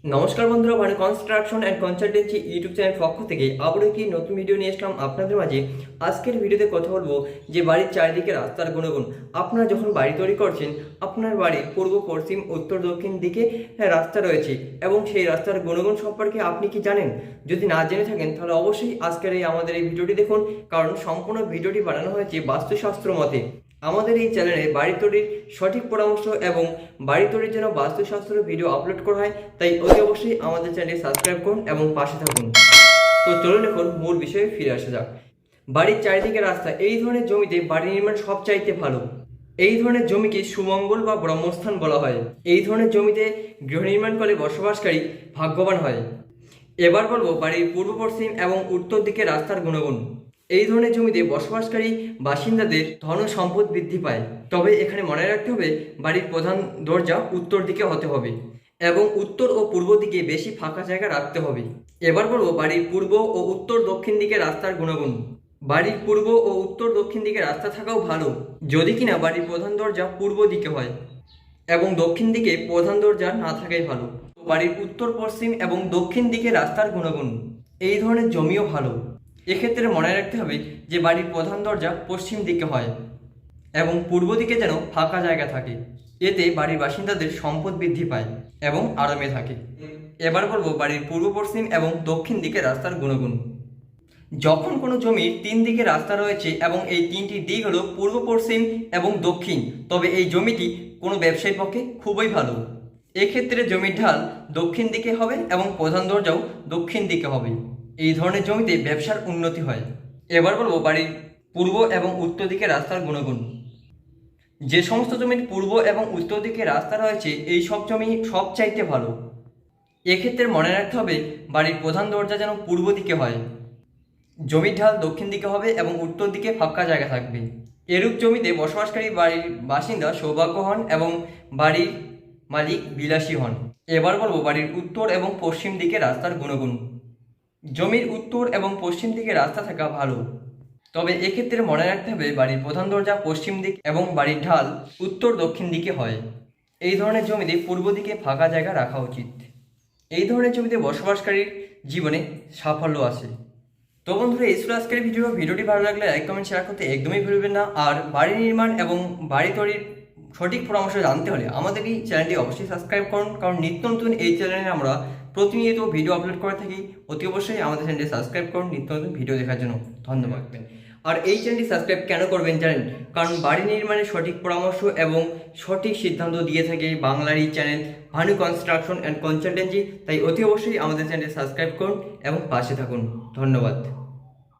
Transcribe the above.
নমস্কার বন্ধুরা, মানে construction and consultancy YouTube channel পক্ষ থেকে আবারও একটি নতুন ভিডিও নিয়ে আসলাম আপনাদের মাঝে। আজকের ভিডিওতে কথা বলবো যে বাড়ির চারিদিকে রাস্তার গুণগুণ। আপনারা যখন বাড়ি তৈরি করছেন, আপনার বাড়ির পূর্ব, পশ্চিম, উত্তর, দক্ষিণ দিকে রাস্তা রয়েছে এবং সেই রাস্তার গুণগুণ সম্পর্কে আপনি কি জানেন? যদি না জেনে থাকেন তাহলে অবশ্যই আজকের আমাদের এই ভিডিওটি দেখুন, কারণ সম্পূর্ণ ভিডিওটি বানানো হয়েছে বাস্তুশাস্ত্র মতে। আমাদের এই চ্যানেলে বাড়ি তৈরির সঠিক পরামর্শ এবং বাড়ি তৈরির জন্য বাস্তুশাস্ত্র ভিডিও আপলোড করা হয়, তাই অতি অবশ্যই আমাদের চ্যানেলটি সাবস্ক্রাইব করুন এবং পাশে থাকুন। তো চলুন এখন মূল বিষয়ে ফিরে আসা যাক। বাড়ির চারিদিকে রাস্তা, এই ধরনের জমিতে বাড়ি নির্মাণ সবচাইতে ভালো। এই ধরনের জমিকে সুমঙ্গল বা ব্রহ্মস্থান বলা হয়। এই ধরনের জমিতে গৃহ নির্মাণ করে বসবাসকারী ভাগ্যবান হয়। এবার বলবো বাড়ির পূর্ব, পশ্চিম এবং উত্তর দিকে রাস্তার গুণগুণ। এই ধরনের জমিতে বসবাসকারী বাসিন্দাদের ধন সম্পদ বৃদ্ধি পায়। তবে এখানে মনে রাখতে হবে বাড়ির প্রধান দরজা উত্তর দিকে হতে হবে এবং উত্তর ও পূর্ব দিকে বেশি ফাঁকা জায়গা রাখতে হবে। এবার বলবো বাড়ির পূর্ব ও উত্তর, দক্ষিণ দিকে রাস্তার গুণগুণ। বাড়ির পূর্ব ও উত্তর, দক্ষিণ দিকে রাস্তা থাকাও ভালো, যদি কিনা বাড়ির প্রধান দরজা পূর্ব দিকে হয় এবং দক্ষিণ দিকে প্রধান দরজা না থাকাই ভালো। বাড়ির উত্তর, পশ্চিম এবং দক্ষিণ দিকে রাস্তার গুণগুণ। এই ধরনের জমিও ভালো। এক্ষেত্রে মনে রাখতে হবে যে বাড়ির প্রধান দরজা পশ্চিম দিকে হয় এবং পূর্ব দিকে যেন ফাঁকা জায়গা থাকে। এতে বাড়ির বাসিন্দাদের সম্পদ বৃদ্ধি পায় এবং আরামে থাকে। এবার বলবো বাড়ির পূর্ব, পশ্চিম এবং দক্ষিণ দিকে রাস্তার গুণগুণ। যখন কোনো জমির তিন দিকে রাস্তা রয়েছে এবং এই তিনটি দিক হলো পূর্ব, পশ্চিম এবং দক্ষিণ, তবে এই জমিটি কোনো ব্যবসায়ীর পক্ষে খুবই ভালো। এক্ষেত্রে জমির ঢাল দক্ষিণ দিকে হবে এবং প্রধান দরজাও দক্ষিণ দিকে হবে। এই ধরনের জমিতে ব্যবসার উন্নতি হয়। এবার বলবো বাড়ির পূর্ব এবং উত্তর দিকে রাস্তার গুণগুণ। যে সমস্ত জমির পূর্ব এবং উত্তর দিকে রাস্তা রয়েছে, এই সব জমি সবচাইতে ভালো। এক্ষেত্রে মনে রাখতে হবে বাড়ির প্রধান দরজা যেন পূর্ব দিকে হয়, জমির ঢাল দক্ষিণ দিকে হবে এবং উত্তর দিকে ফাঁকা জায়গা থাকবে। এরূপ জমিতে বসবাসকারী বাড়ির বাসিন্দা সৌভাগ্য হন এবং বাড়ির মালিক বিলাসী হন। এবার বলবো বাড়ির উত্তর এবং পশ্চিম দিকে রাস্তার গুণগুণ। জমির উত্তর এবং পশ্চিম দিকে রাস্তা থাকা ভালো, তবে এক্ষেত্রে মনে রাখতে হবে বাড়ির প্রধান দরজা পশ্চিম দিক এবং বাড়ির ঢাল উত্তর, দক্ষিণ দিকে হয়। এই ধরনের জমিতে পূর্ব দিকে ফাঁকা জায়গা রাখা উচিত। এই ধরনের জমিতে বসবাসকারীর জীবনে সাফল্য আসে। তো বন্ধুরা, এই ছিল আজকের ভিডিওটি ভালো লাগলে লাইক, কমেন্ট, শেয়ার করতে একদমই ভুলবেন না। আর বাড়ি নির্মাণ এবং বাড়ি তৈরির সঠিক পরামর্শ জানতে হলে আমাদের এই চ্যানেলটি অবশ্যই সাবস্ক্রাইব করুন, কারণ নিত্য নতুন এই চ্যানেলে আমরা প্রতিনিয়ত ভিডিও আপলোড করে থাকি। অতি অবশ্যই আমাদের চ্যানেলটি সাবস্ক্রাইব করুন নিত্য নতুন ভিডিও দেখার জন্য। ধন্যবাদ। আর এই চ্যানেলটি সাবস্ক্রাইব কেন করবেন জানেন? কারণ বাড়ি নির্মাণের সঠিক পরামর্শ এবং সঠিক সিদ্ধান্ত দিয়ে থাকে বাংলার এই channel Bhanu construction and consultancy. তাই অতি অবশ্যই আমাদের চ্যানেলটি সাবস্ক্রাইব করুন এবং পাশে থাকুন। ধন্যবাদ।